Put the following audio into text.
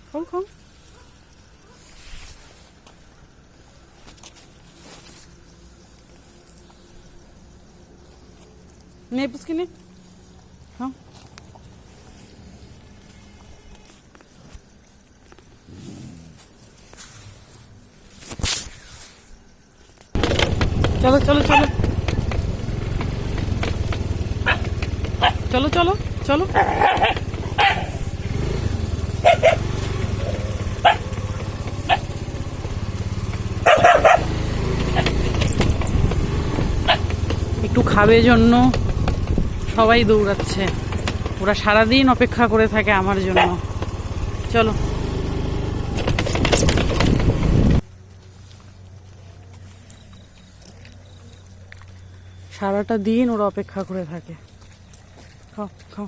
খাও খাও। নে পুচকি নে, খাও। চলো চলো চলো চলো চলো চলো। একটু খাবে জন্য সবাই দৌড়াচ্ছে। ওরা সারাদিন অপেক্ষা করে থাকে আমার জন্য। চলো। সারাটা দিন ওরা অপেক্ষা করে থাকে। খাও খাও।